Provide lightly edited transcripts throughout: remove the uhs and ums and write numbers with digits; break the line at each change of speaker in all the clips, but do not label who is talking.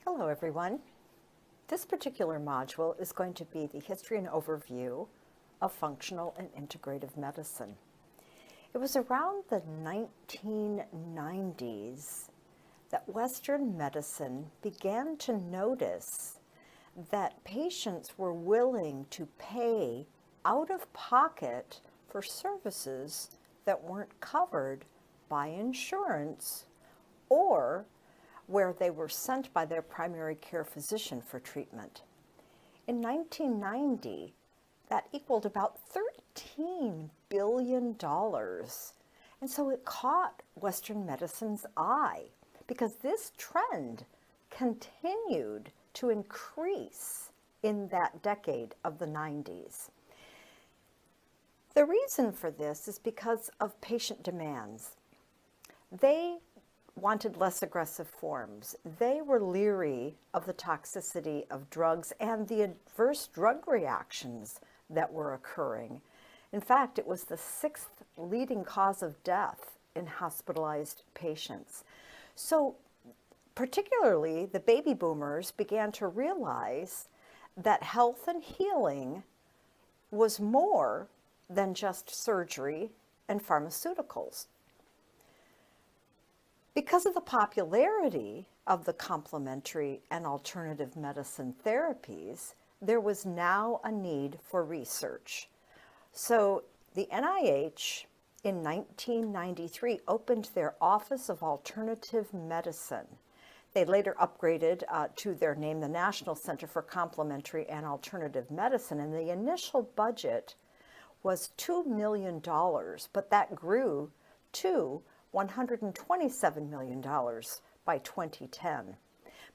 Hello everyone. This particular module is going to be the history and overview of functional and integrative medicine. It was around the 1990s that Western medicine began to notice that patients were willing to pay out of pocket for services that weren't covered by insurance or where they were sent by their primary care physician for treatment. In 1990, that equaled about $13 billion. And so it caught Western medicine's eye because this trend continued to increase in that decade of the 90s. The reason for this is because of patient demands. They wanted less aggressive forms. They were leery of the toxicity of drugs and the adverse drug reactions that were occurring. In fact, it was the 6th leading cause of death in hospitalized patients. So particularly the baby boomers began to realize that health and healing was more than just surgery and pharmaceuticals. Because of the popularity of the complementary and alternative medicine therapies, there was now a need for research. So the NIH in 1993 opened their Office of Alternative Medicine. They later upgraded to their name, the National Center for Complementary and Alternative Medicine, and the initial budget was $2 million, but that grew to $127 million by 2010.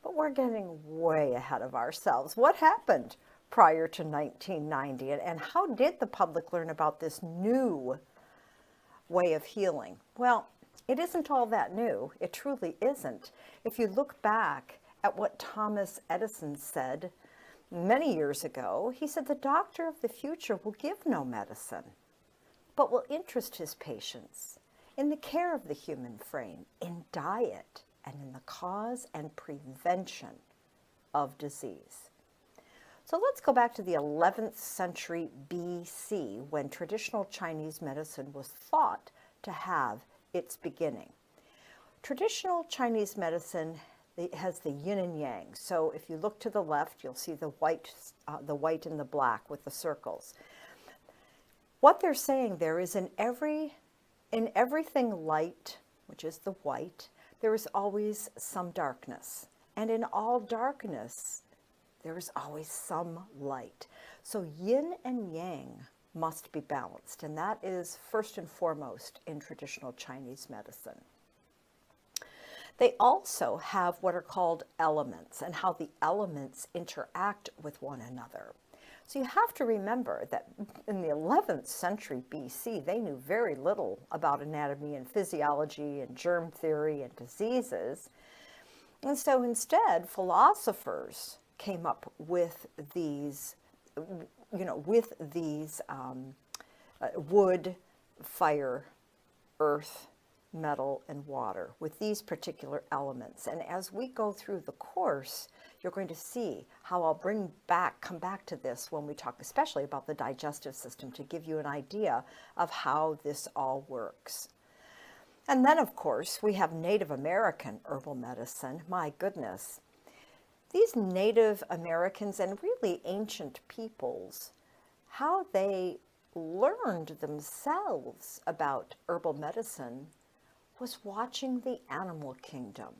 But we're getting way ahead of ourselves. What happened prior to 1990, and how did the public learn about this new way of healing? Well, it isn't all that new. It truly isn't. If you look back at what Thomas Edison said many years ago, he said the doctor of the future will give no medicine, but will interest his patients in the care of the human frame, in diet, and in the cause and prevention of disease. So let's go back to the 11th century BC, when traditional Chinese medicine was thought to have its beginning. Traditional Chinese medicine has the yin and yang. So if you look to the left, you'll see the white and the black with the circles. What they're saying there is in everything light, which is the white, there is always some darkness. And in all darkness, there is always some light. So yin and yang must be balanced. And that is first and foremost in traditional Chinese medicine. They also have what are called elements and how the elements interact with one another. So you have to remember that in the 11th century BC, they knew very little about anatomy and physiology and germ theory and diseases. And so instead, philosophers came up with these, wood, fire, earth, metal, and water, with these particular elements. And as we go through the course, you're going to see how I'll come back to this when we talk especially about the digestive system, to give you an idea of how this all works. And then, of course, we have Native American herbal medicine. My goodness. These Native Americans and really ancient peoples, how they learned themselves about herbal medicine was watching the animal kingdom.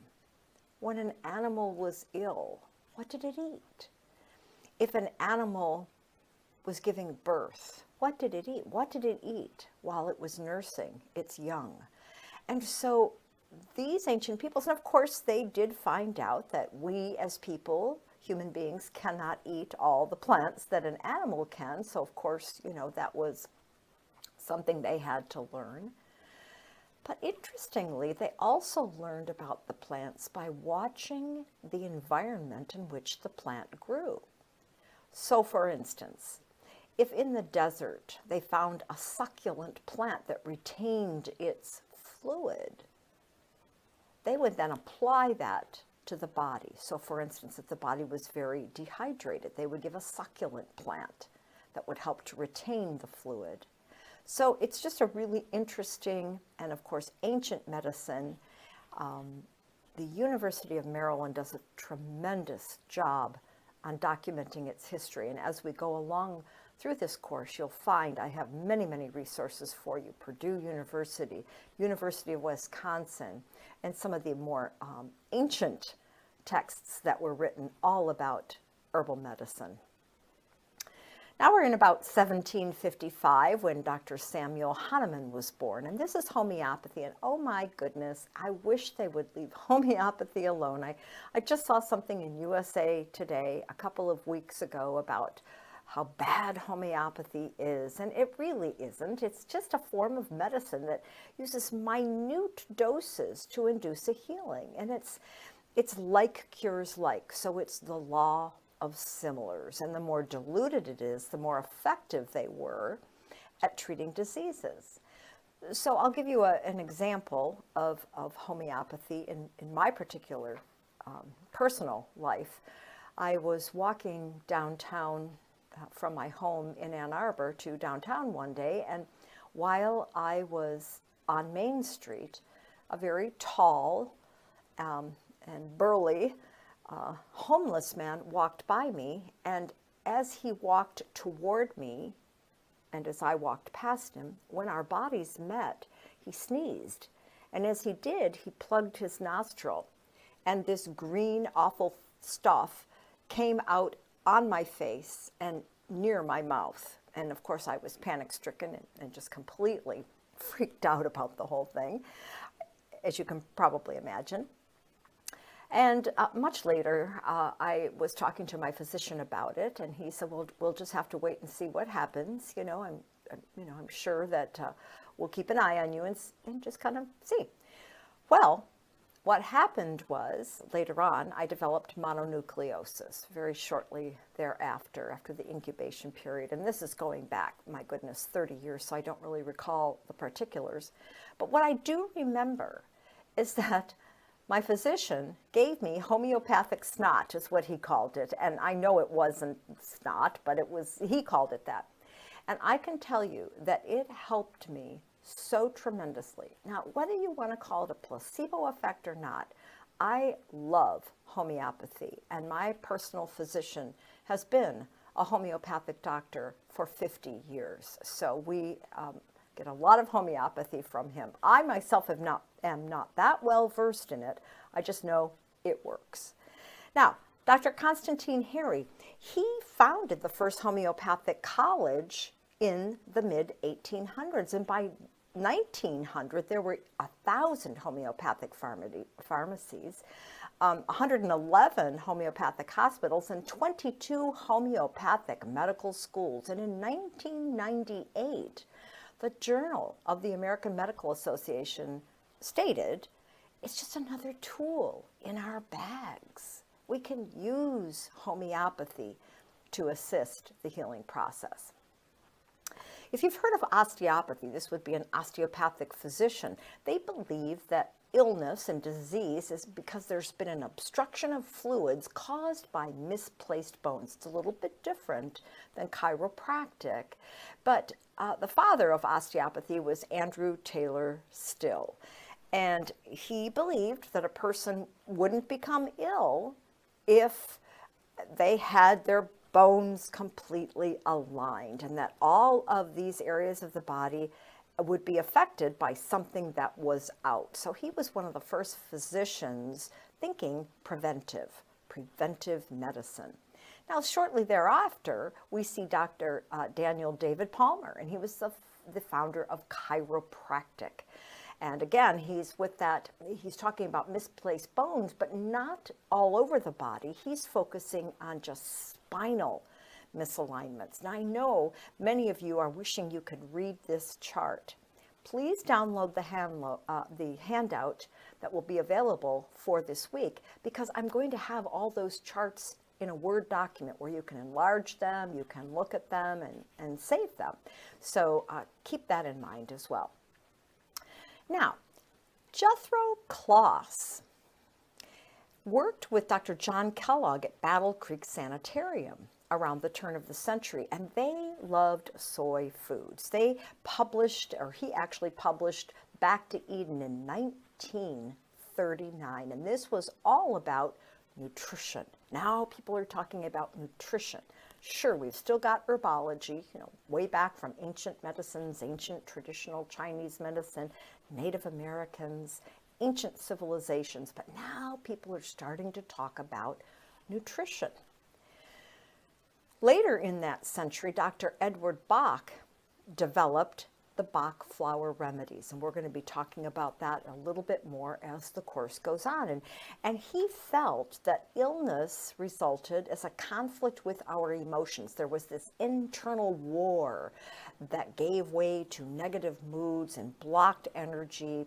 When an animal was ill, what did it eat? If an animal was giving birth, what did it eat? What did it eat while it was nursing its young? And so these ancient peoples, and of course they did find out that we as people, human beings, cannot eat all the plants that an animal can. So of course, that was something they had to learn. But interestingly, they also learned about the plants by watching the environment in which the plant grew. So for instance, if in the desert they found a succulent plant that retained its fluid, they would then apply that to the body. So for instance, if the body was very dehydrated, they would give a succulent plant that would help to retain the fluid. So it's just a really interesting and, of course, ancient medicine. The University of Maryland does a tremendous job on documenting its history. And as we go along through this course, you'll find I have many, many resources for you. Purdue University, University of Wisconsin, and some of the more ancient texts that were written all about herbal medicine. Now we're in about 1755 when Dr. Samuel Hahnemann was born, and this is homeopathy, and oh my goodness, I wish they would leave homeopathy alone. I just saw something in USA Today a couple of weeks ago about how bad homeopathy is, and it really isn't. It's just a form of medicine that uses minute doses to induce a healing, and it's like cures like, so it's the law of similars, and the more diluted it is, the more effective they were at treating diseases. So I'll give you an example of homeopathy in my particular personal life. I was walking downtown from my home in Ann Arbor to downtown one day, and while I was on Main Street, a very tall and burly homeless man walked by me, and as he walked toward me, and as I walked past him, when our bodies met, he sneezed. And as he did, he plugged his nostril, and this green, awful stuff came out on my face and near my mouth. And of course, I was panic-stricken and just completely freaked out about the whole thing, as you can probably imagine. And much later, I was talking to my physician about it, and he said, "Well, we'll just have to wait and see what happens. I'm sure that we'll keep an eye on you and just kind of see." Well, what happened was later on, I developed mononucleosis very shortly thereafter, after the incubation period. And this is going back, my goodness, 30 years, so I don't really recall the particulars. But what I do remember is that my physician gave me homeopathic snot, is what he called it. And I know it wasn't snot, but he called it that. And I can tell you that it helped me so tremendously. Now, whether you want to call it a placebo effect or not, I love homeopathy. And my personal physician has been a homeopathic doctor for 50 years. So we get a lot of homeopathy from him. I myself am not that well versed in it. I just know it works. Now, Dr. Constantine Harry, he founded the first homeopathic college in the mid-1800s, and by 1900 there were 1,000 homeopathic pharmacies, 111 homeopathic hospitals, and 22 homeopathic medical schools. And in 1998, the Journal of the American Medical Association stated, it's just another tool in our bags. We can use homeopathy to assist the healing process. If you've heard of osteopathy, this would be an osteopathic physician. They believe that illness and disease is because there's been an obstruction of fluids caused by misplaced bones. It's a little bit different than chiropractic, but the father of osteopathy was Andrew Taylor Still, and he believed that a person wouldn't become ill if they had their bones completely aligned, and that all of these areas of the body would be affected by something that was out. So he was one of the first physicians thinking preventive medicine. Now, shortly thereafter, we see Dr. Daniel David Palmer, and he was the founder of Chiropractic. And again, he's talking about misplaced bones, but not all over the body. He's focusing on just spinal misalignments. Now, I know many of you are wishing you could read this chart. Please download the handout that will be available for this week, because I'm going to have all those charts in a Word document where you can enlarge them, you can look at them and save them. So keep that in mind as well. Now, Jethro Kloss worked with Dr. John Kellogg at Battle Creek Sanitarium around the turn of the century, and they loved soy foods. They published, or he actually published, Back to Eden in 1939, and this was all about nutrition. Now people are talking about nutrition. Sure, we've still got herbology, way back from ancient medicines, ancient traditional Chinese medicine, Native Americans, ancient civilizations, but now people are starting to talk about nutrition. Later in that century, Dr. Edward Bach developed the Bach Flower Remedies, and we're going to be talking about that a little bit more as the course goes on. And he felt that illness resulted as a conflict with our emotions. There was this internal war that gave way to negative moods and blocked energy.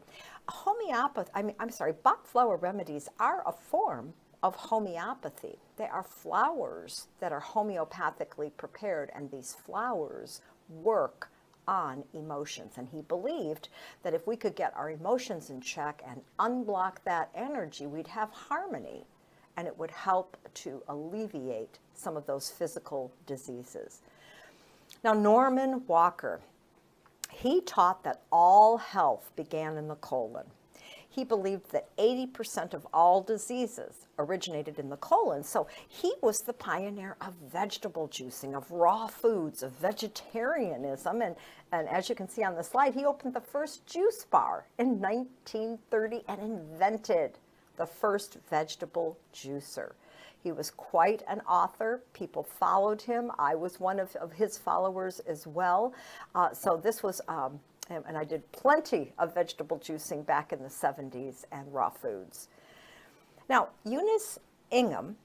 Bach Flower Remedies are a form of homeopathy. They are flowers that are homeopathically prepared, and these flowers work on emotions. And he believed that if we could get our emotions in check and unblock that energy, we'd have harmony, and it would help to alleviate some of those physical diseases. Now, Norman Walker, he taught that all health began in the colon. He believed that 80% of all diseases originated in the colon. So he was the pioneer of vegetable juicing, of raw foods, of vegetarianism. And as you can see on the slide, he opened the first juice bar in 1930 and invented the first vegetable juicer. He was quite an author. People followed him. I was one of his followers as well. So this was... and I did plenty of vegetable juicing back in the 70s and raw foods. Now, Louise Ingham,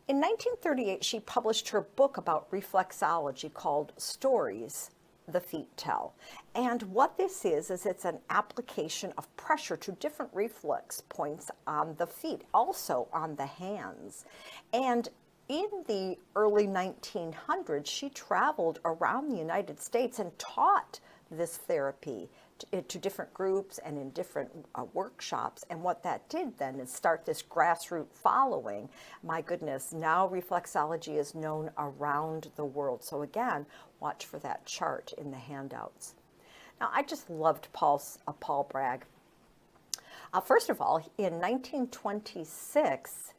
in 1938, she published her book about reflexology called Stories the Feet Tell. And what this is it's an application of pressure to different reflex points on the feet, also on the hands. And in the early 1900s, she traveled around the United States and taught this therapy to different groups and in different workshops. And what that did then is start this grassroots following. My goodness, now reflexology is known around the world. So again, watch for that chart in the handouts. Now, I just loved Paul Bragg. First of all, in 1926,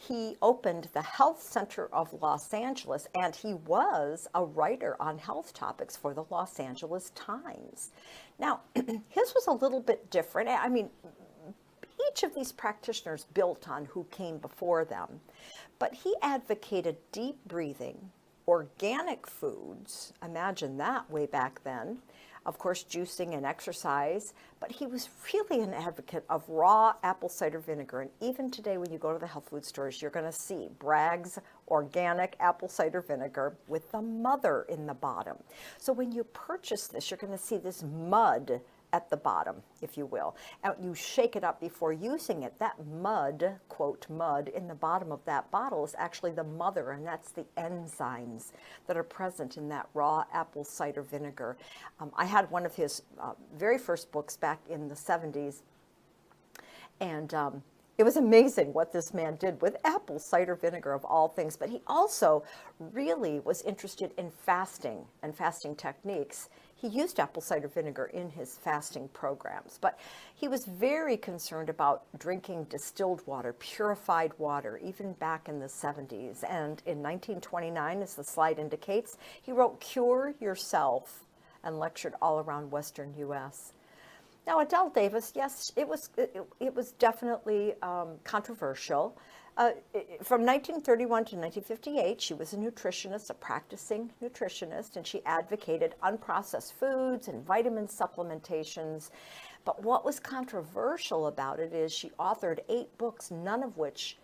he opened the Health Center of Los Angeles, and he was a writer on health topics for the Los Angeles Times. Now, his was a little bit different. I mean, each of these practitioners built on who came before them, but he advocated deep breathing, organic foods, imagine that way back then, of course, juicing and exercise, but he was really an advocate of raw apple cider vinegar. And even today, when you go to the health food stores, you're going to see Bragg's organic apple cider vinegar with the mother in the bottom. So when you purchase this, you're going to see this mud at the bottom, if you will. And you shake it up before using it. That mud, quote, mud, in the bottom of that bottle is actually the mother, and that's the enzymes that are present in that raw apple cider vinegar. I had one of his very first books back in the 70s, and it was amazing what this man did with apple cider vinegar of all things, but he also really was interested in fasting and fasting techniques. He used apple cider vinegar in his fasting programs, but he was very concerned about drinking distilled water, purified water, even back in the 70s. And in 1929, as the slide indicates, he wrote Cure Yourself and lectured all around Western U.S. Now, Adele Davis, yes, it was definitely controversial. From 1931 to 1958, she was a nutritionist, a practicing nutritionist, and she advocated unprocessed foods and vitamin supplementations. But what was controversial about it is she authored 8 books, none of which,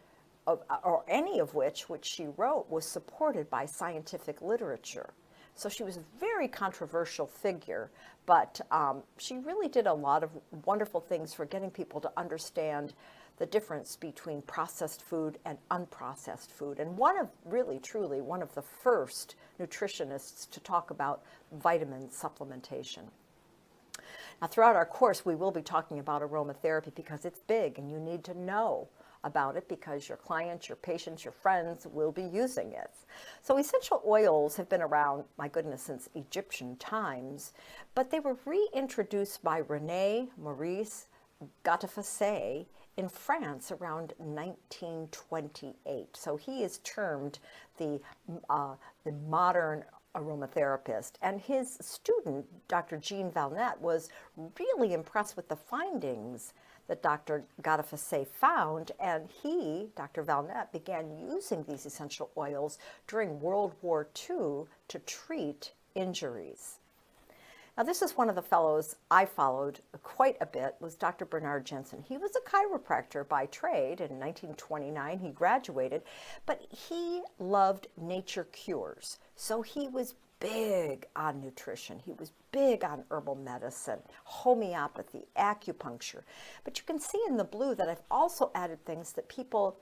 or any of which she wrote, was supported by scientific literature. So she was a very controversial figure, but she really did a lot of wonderful things for getting people to understand the difference between processed food and unprocessed food. And truly one of the first nutritionists to talk about vitamin supplementation. Now, throughout our course, we will be talking about aromatherapy because it's big and you need to know about it because your clients, your patients, your friends will be using it. So essential oils have been around, my goodness, since Egyptian times, but they were reintroduced by René Maurice Gattefossé in France around 1928. So he is termed the modern aromatherapist. And his student, Dr. Jean Valnet, was really impressed with the findings that Dr. Gattefossé found, and he, Dr. Valnet, began using these essential oils during World War II to treat injuries. Now, this is one of the fellows I followed quite a bit, was Dr. Bernard Jensen. He was a chiropractor by trade. In 1929, he graduated, but he loved nature cures. So he was big on nutrition. He was big on herbal medicine, homeopathy, acupuncture. But you can see in the blue that I've also added things that people,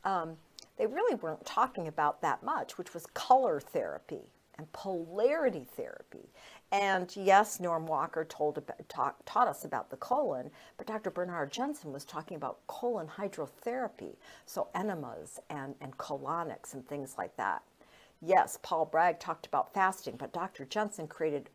they really weren't talking about that much, which was color therapy and polarity therapy. And yes, Norm Walker taught us about the colon, but Dr. Bernard Jensen was talking about colon hydrotherapy, so enemas and colonics and things like that. Yes, Paul Bragg talked about fasting, but Dr. Jensen created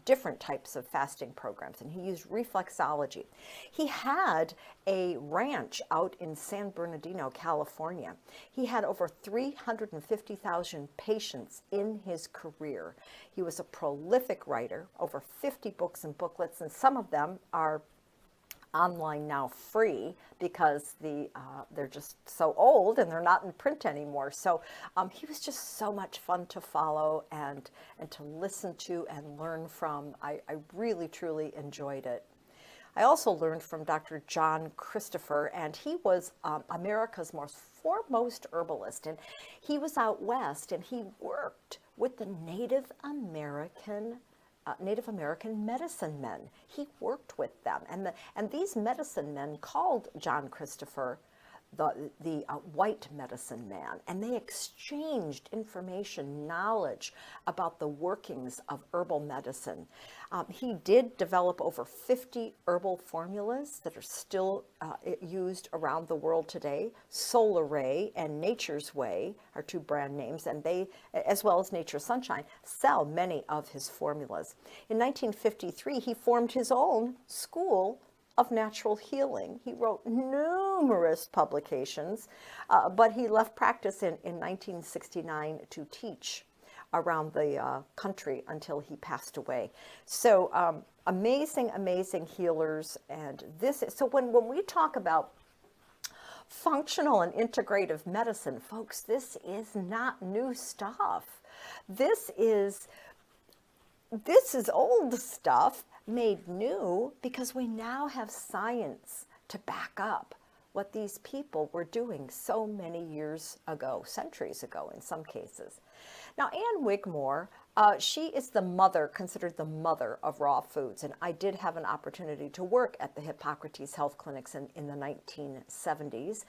different types of fasting programs, and he used reflexology. He had a ranch out in San Bernardino, California. He had over 350,000 patients in his career. He was a prolific writer, over 50 books and booklets, and some of them are online now free because they're just so old and they're not in print anymore. So he was just so much fun to follow and to listen to and learn from. I really, truly enjoyed it. I also learned from Dr. John Christopher, and he was America's most foremost herbalist. And he was out west and he worked with the Native American medicine men. He worked with them, and these medicine men called John Christopher the white medicine man, and they exchanged information, knowledge about the workings of herbal medicine. He did develop over 50 herbal formulas that are still used around the world today. Solar Ray and Nature's Way are two brand names, and they, as well as Nature's Sunshine, sell many of his formulas. In 1953, he formed his own school of natural healing. He wrote numerous publications, but he left practice in 1969 to teach around the country until he passed away. So amazing, amazing healers. And this is, so when we talk about functional and integrative medicine, folks, this is not new stuff. This is old stuff made new because we now have science to back up what these people were doing so many years ago, centuries ago in some cases. Now, Anne Wigmore, she is the mother, considered the mother of raw foods, and I did have an opportunity to work at the Hippocrates Health Clinics in the 1970s.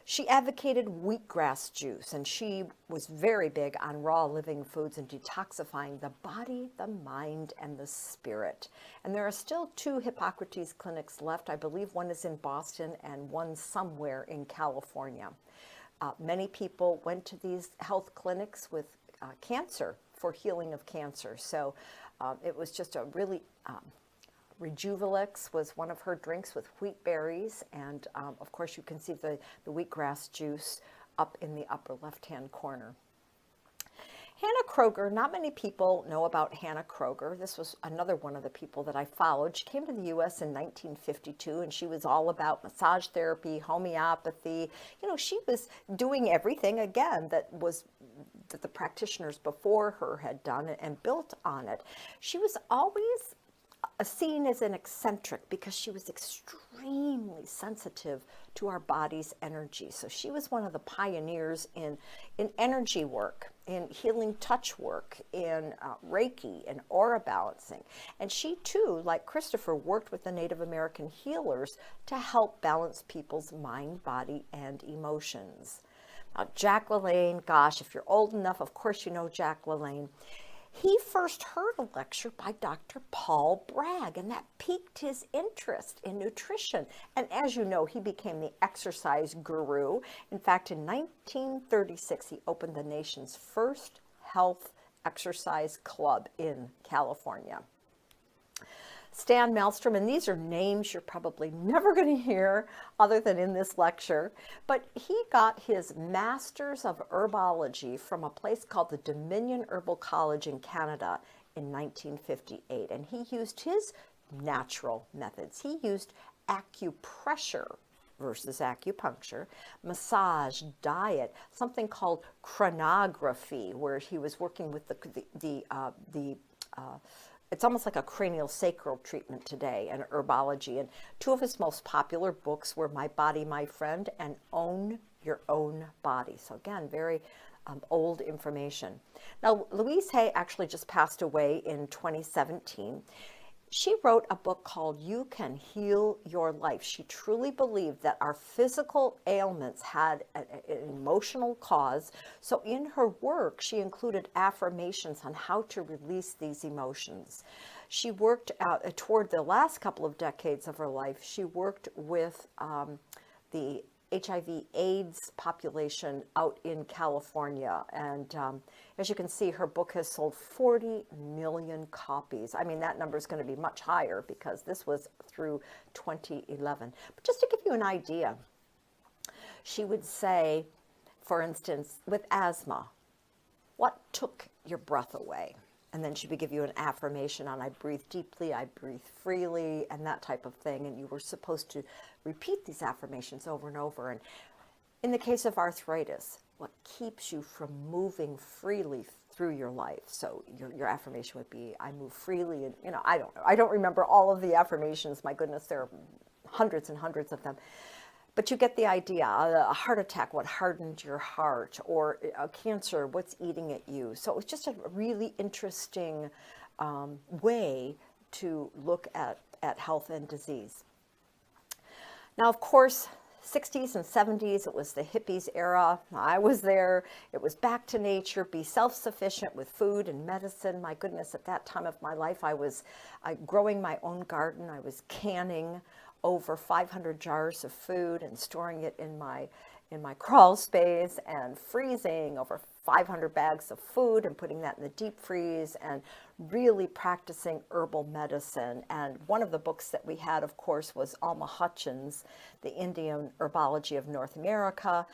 She advocated wheatgrass juice, and she was very big on raw living foods and detoxifying the body, the mind, and the spirit. And there are still 2 Hippocrates clinics left. I believe one is in Boston and one somewhere in California. Many people went to these health clinics with cancer for healing of cancer. So it was just a really Rejuvelix was one of her drinks with wheat berries, and of course you can see the wheatgrass juice up in the upper left-hand corner. Hannah Kroger, not many people know about Hannah Kroger. This was another one of the people that I followed. She came to the U.S. in 1952, and she was all about massage therapy, homeopathy. You know, she was doing everything, again, that the practitioners before her had done and built on it. She was always seen as an eccentric because she was extremely sensitive to our body's energy. So she was one of the pioneers in energy work, in healing touch work, in Reiki and aura balancing. And she too, like Christopher, worked with the Native American healers to help balance people's mind, body, and emotions. Jack LaLanne, gosh, if you're old enough, of course you know Jack LaLanne. He first heard a lecture by Dr. Paul Bragg, and that piqued his interest in nutrition. And as you know, he became the exercise guru. In fact, in 1936, he opened the nation's first health exercise club in California. Stan Maelstrom, and these are names you're probably never going to hear other than in this lecture, but he got his Master's of Herbology from a place called the Dominion Herbal College in Canada in 1958, and he used his natural methods. He used acupressure versus acupuncture, massage, diet, something called chronography, where he was working with it's almost like a cranial sacral treatment today, and herbology. And two of his most popular books were My Body, My Friend and Own Your Own Body. So again, very old information. Now, Louise Hay actually just passed away in 2017. She wrote a book called You Can Heal Your Life. She truly believed that our physical ailments had an emotional cause. So in her work, she included affirmations on how to release these emotions. She worked toward the last couple of decades of her life. She worked with the HIV/AIDS population out in California. And as you can see, her book has sold 40 million copies. I mean, that number is going to be much higher because this was through 2011. But just to give you an idea, she would say, for instance, with asthma, what took your breath away? And then she would give you an affirmation on I breathe deeply, I breathe freely, and that type of thing. And you were supposed to repeat these affirmations over and over. And in the case of arthritis, what keeps you from moving freely through your life? So your affirmation would be, I move freely. And, you know, I don't know. I don't remember all of the affirmations. My goodness, there are hundreds and hundreds of them. But you get the idea. A heart attack, what hardened your heart? Or a cancer, what's eating at you? So it was just a really interesting way to look at health and disease. Now, of course, 60s and 70s, it was the hippies era. I was there. It was back to nature, be self-sufficient with food and medicine. My goodness, at that time of my life, I was growing my own garden. I was canning over 500 jars of food and storing it in my crawl space, and freezing over 500 bags of food and putting that in the deep freeze, and really practicing herbal medicine. And one of the books that we had, of course, was Alma Hutchins, The Indian Herbology of North America.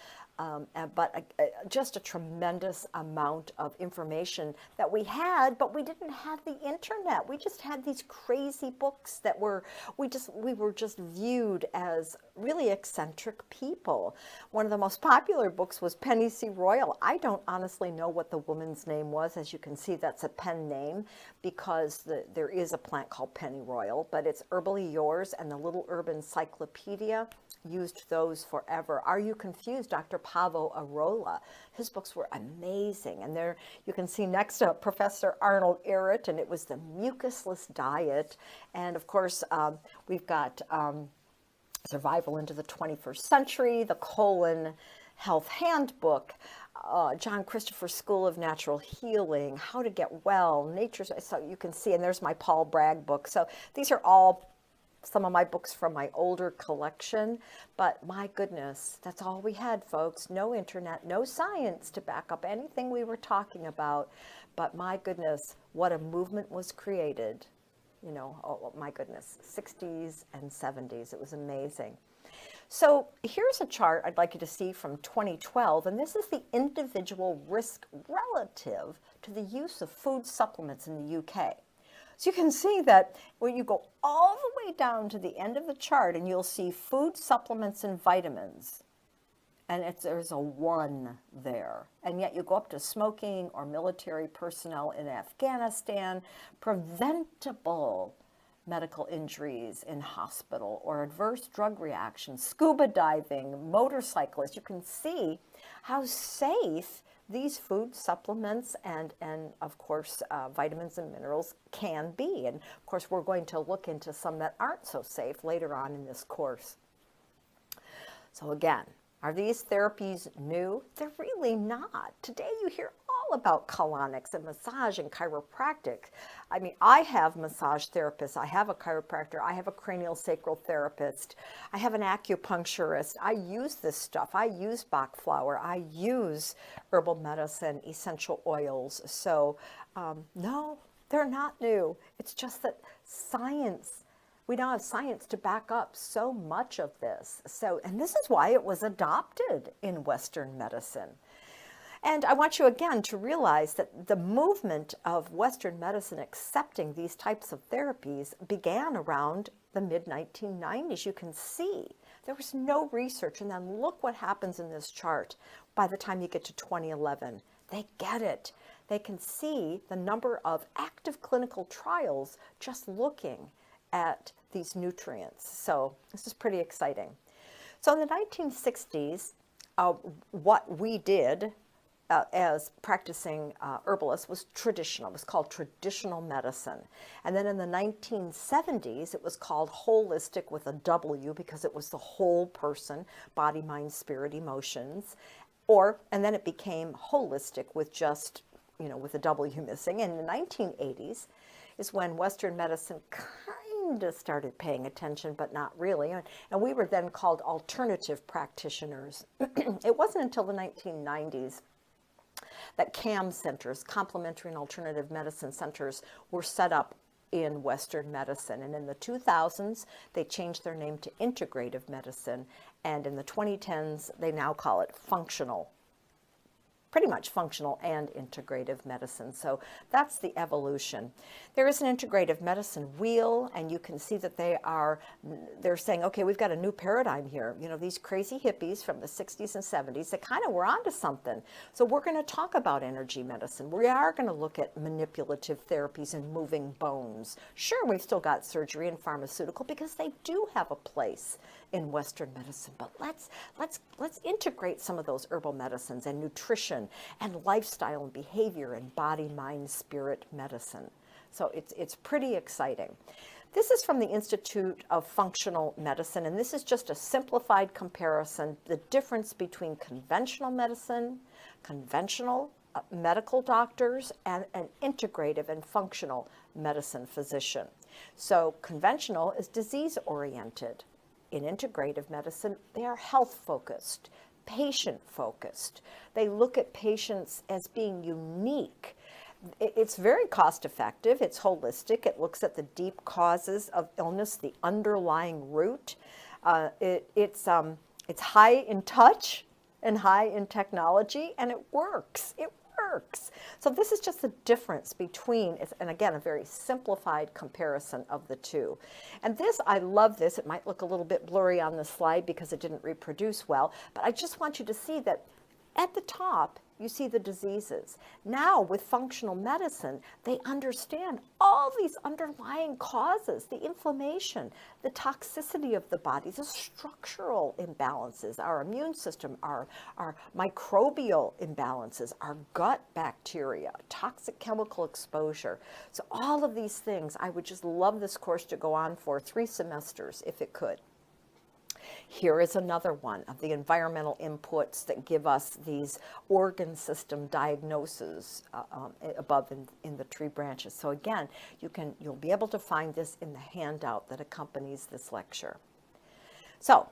But just a tremendous amount of information that we had, but we didn't have the internet. We just had these crazy books that we were just viewed as really eccentric people. One of the most popular books was Penny C. Royal. I don't honestly know what the woman's name was. As you can see, that's a pen name because there is a plant called pennyroyal, but it's Herbally Yours and the Little Herb Encyclopedia. Used those forever. Are You Confused? Dr. Pavo Arola. His books were amazing. And there you can see next to Professor Arnold Ehret, and it was the mucusless diet. And of course, we've got Survival into the 21st Century, the Colon Health Handbook, John Christopher School of Natural Healing, How to Get Well, Nature's, so you can see, and there's my Paul Bragg book. So these are all some of my books from my older collection, but my goodness, that's all we had, folks. No internet, no science to back up anything we were talking about, but my goodness, what a movement was created. You know, oh my goodness, 60s and 70s, it was amazing. So here's a chart I'd like you to see from 2012, and this is the individual risk relative to the use of food supplements in the UK. So you can see that when you go all the way down to the end of the chart, and you'll see food supplements and vitamins, and there's a 1 there. And yet you go up to smoking or military personnel in Afghanistan, preventable medical injuries in hospital or adverse drug reactions, scuba diving, motorcyclists. You can see how safe these food supplements and of course vitamins and minerals can be. And of course we're going to look into some that aren't so safe later on in this course. So again, are these therapies new? They're really not. Today you hear all about colonics and massage and chiropractic. I mean, I have massage therapists, I have a chiropractor, I have a cranial sacral therapist, I have an acupuncturist. I use this stuff. I use Bach flower. I use herbal medicine, essential oils. So no, they're not new. It's just that science, we now have science to back up so much of this. So, and this is why it was adopted in Western medicine. And I want you again to realize that the movement of Western medicine accepting these types of therapies began around the mid-1990s. You can see there was no research. And then look what happens in this chart by the time you get to 2011. They get it. They can see the number of active clinical trials just looking at these nutrients. So this is pretty exciting. So in the 1960s, what we did as practicing herbalists was traditional. It was called traditional medicine. And then in the 1970s, it was called holistic with a W because it was the whole person, body, mind, spirit, emotions. And then it became holistic with just, with a W missing. And in the 1980s is when Western medicine kind of started paying attention, but not really. And we were then called alternative practitioners. It wasn't until the 1990s that CAM centers, complementary and alternative medicine centers, were set up in Western medicine. And in the 2000s, they changed their name to Integrative Medicine. And in the 2010s, they now call it functional, pretty much functional and integrative medicine. So that's the evolution. There is an integrative medicine wheel, and you can see that they're saying, okay, we've got a new paradigm here. These crazy hippies from the 60s and 70s, they kind of were onto something. So we're going to talk about energy medicine. We are going to look at manipulative therapies and moving bones. Sure, we've still got surgery and pharmaceutical because they do have a place in Western medicine, but let's integrate some of those herbal medicines and nutrition and lifestyle and behavior and body, mind, spirit medicine. So it's pretty exciting. This is from the Institute of Functional Medicine, and this is just a simplified comparison, the difference between conventional medicine, conventional medical doctors, and an integrative and functional medicine physician. So conventional is disease-oriented. In integrative medicine, they are health-focused, patient-focused. They look at patients as being unique. It's very cost-effective. It's holistic. It looks at the deep causes of illness, the underlying root. It's high in touch and high in technology, and it works. It works. So this is just the difference between, and again, a very simplified comparison of the two. And this, I love this. It might look a little bit blurry on the slide because it didn't reproduce well, but I just want you to see that at the top, you see the diseases. Now, with functional medicine, they understand all these underlying causes, the inflammation, the toxicity of the body, the structural imbalances, our immune system, our microbial imbalances, our gut bacteria, toxic chemical exposure. So all of these things, I would just love this course to go on for 3 semesters if it could. Here is another one of the environmental inputs that give us these organ system diagnoses above in the tree branches. So again, you'll be able to find this in the handout that accompanies this lecture. So,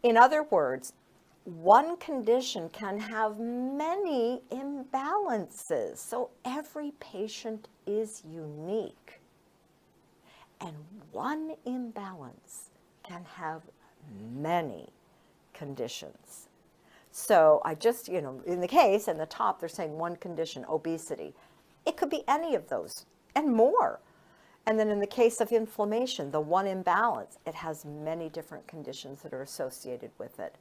in other words, one condition can have many imbalances. So every patient is unique. And one imbalance can have many conditions. So I just, in the case, in the top, they're saying one condition, obesity. It could be any of those and more. And then in the case of inflammation, the one imbalance, it has many different conditions that are associated with it.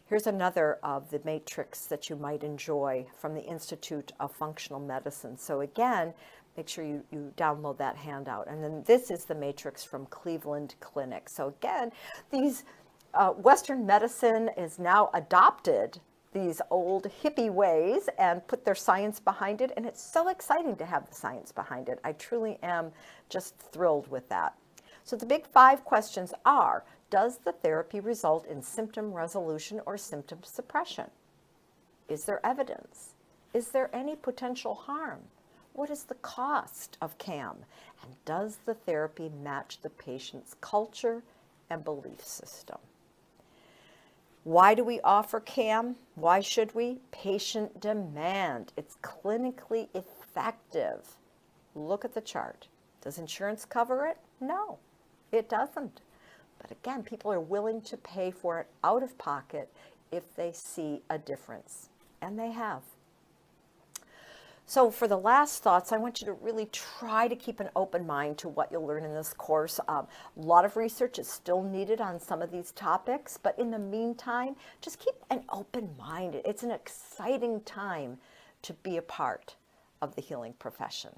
Here's another of the matrix that you might enjoy from the Institute of Functional Medicine. So again, make sure you download that handout. And then this is the matrix from Cleveland Clinic. So again, these Western medicine is now adopted these old hippie ways and put their science behind it. And it's so exciting to have the science behind it. I truly am just thrilled with that. So the big 5 questions are, does the therapy result in symptom resolution or symptom suppression? Is there evidence? Is there any potential harm? What is the cost of CAM? And does the therapy match the patient's culture and belief system? Why do we offer CAM? Why should we? Patient demand. It's clinically effective. Look at the chart. Does insurance cover it? No, it doesn't. But again, people are willing to pay for it out of pocket if they see a difference. And they have. So for the last thoughts, I want you to really try to keep an open mind to what you'll learn in this course. A lot of research is still needed on some of these topics, but in the meantime, just keep an open mind. It's an exciting time to be a part of the healing profession.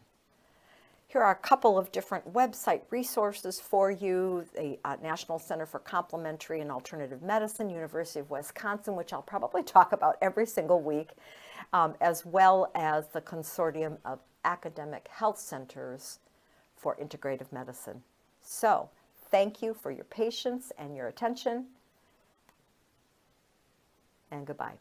Here are a couple of different website resources for you. The National Center for Complementary and Alternative Medicine, University of Wisconsin, which I'll probably talk about every single week, as well as the Consortium of Academic Health Centers for Integrative Medicine. So, thank you for your patience and your attention, and goodbye.